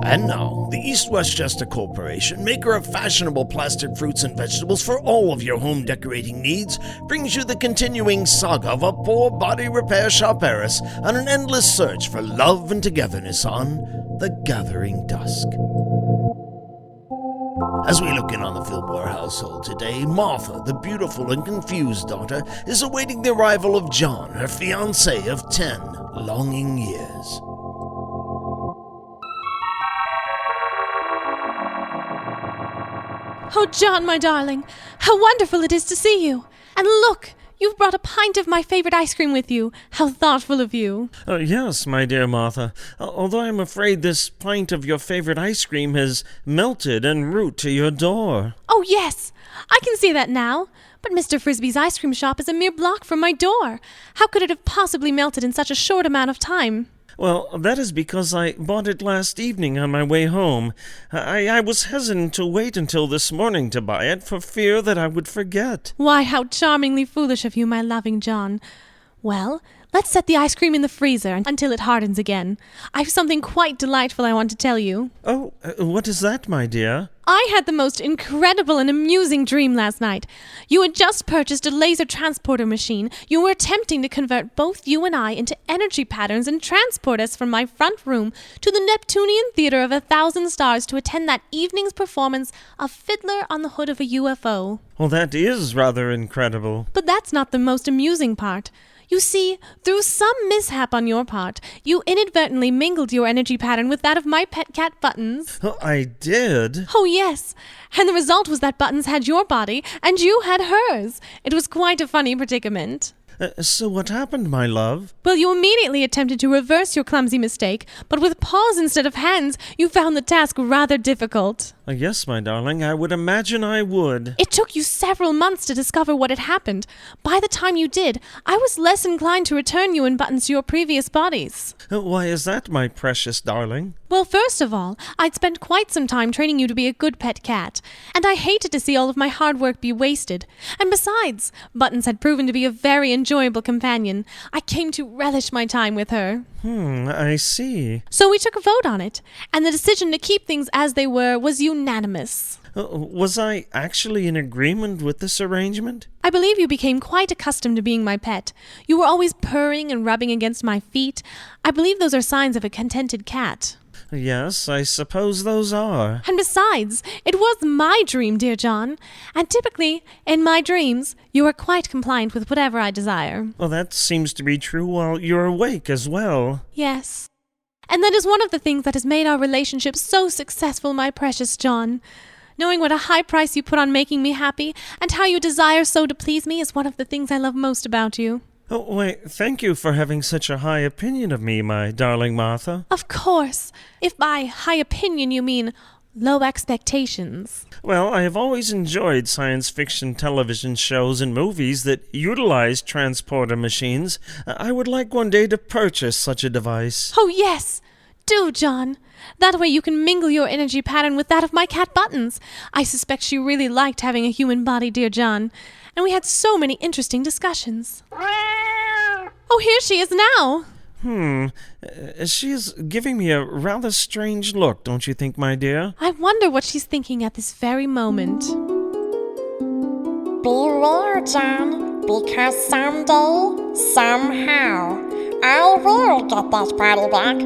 And now, the East Westchester Corporation, maker of fashionable plastic fruits and vegetables for all of your home decorating needs, brings you the continuing saga of a poor body repair shop heiress on an endless search for love and togetherness on The Gathering Dusk. As we look in on the Fillmore household today, Martha, the beautiful and confused daughter, is awaiting the arrival of John, her fiancé of 10 longing years. Oh, John, my darling, how wonderful it is to see you. And look, you've brought a pint of my favorite ice cream with you. How thoughtful of you. Yes, my dear Martha, although I'm afraid this pint of your favorite ice cream has melted en route to your door. Oh, yes, I can see that now. But Mr. Frisbee's ice cream shop is a mere block from my door. How could it have possibly melted in such a short amount of time? Well, that is because I bought it last evening on my way home. I was hesitant to wait until this morning to buy it for fear that I would forget. Why, how charmingly foolish of you, my loving John. Well, let's set the ice cream in the freezer until it hardens again. I've something quite delightful I want to tell you. Oh, what is that, my dear? I had the most incredible and amusing dream last night. You had just purchased a laser transporter machine. You were attempting to convert both you and I into energy patterns and transport us from my front room to the Neptunian Theater of 1,000 Stars to attend that evening's performance of Fiddler on the Hood of a UFO. Well, that is rather incredible. But that's not the most amusing part. You see, through some mishap on your part, you inadvertently mingled your energy pattern with that of my pet cat Buttons. Oh, I did? Oh, yes. And the result was that Buttons had your body, and you had hers. It was quite a funny predicament. So what happened, my love? Well, you immediately attempted to reverse your clumsy mistake, but with paws instead of hands, you found the task rather difficult. Yes, my darling, I would imagine I would. It took you several months to discover what had happened. By the time you did, I was less inclined to return you and Buttons to your previous bodies. Why is that, my precious darling? Well, first of all, I'd spent quite some time training you to be a good pet cat, and I hated to see all of my hard work be wasted. And besides, Buttons had proven to be a very enjoyable companion. I came to relish my time with her. I see. So we took a vote on it, and the decision to keep things as they were was unanimous. Was I actually in agreement with this arrangement? I believe you became quite accustomed to being my pet. You were always purring and rubbing against my feet. I believe those are signs of a contented cat. Yes, I suppose those are. And besides, it was my dream, dear John. And typically, in my dreams, you are quite compliant with whatever I desire. Well, that seems to be true while you're awake as well. Yes. And that is one of the things that has made our relationship so successful, my precious John. Knowing what a high price you put on making me happy, and how you desire so to please me is one of the things I love most about you. Oh, why, thank you for having such a high opinion of me, my darling Martha. Of course. If by high opinion you mean low expectations. Well, I have always enjoyed science fiction television shows and movies that utilize transporter machines. I would like one day to purchase such a device. Oh, yes. Do, John. That way you can mingle your energy pattern with that of my cat Buttons. I suspect she really liked having a human body, dear John. And we had so many interesting discussions. Oh, here she is now. She is giving me a rather strange look, don't you think, my dear? I wonder what she's thinking at this very moment. Beware, John, because someday, somehow, I will get that body back.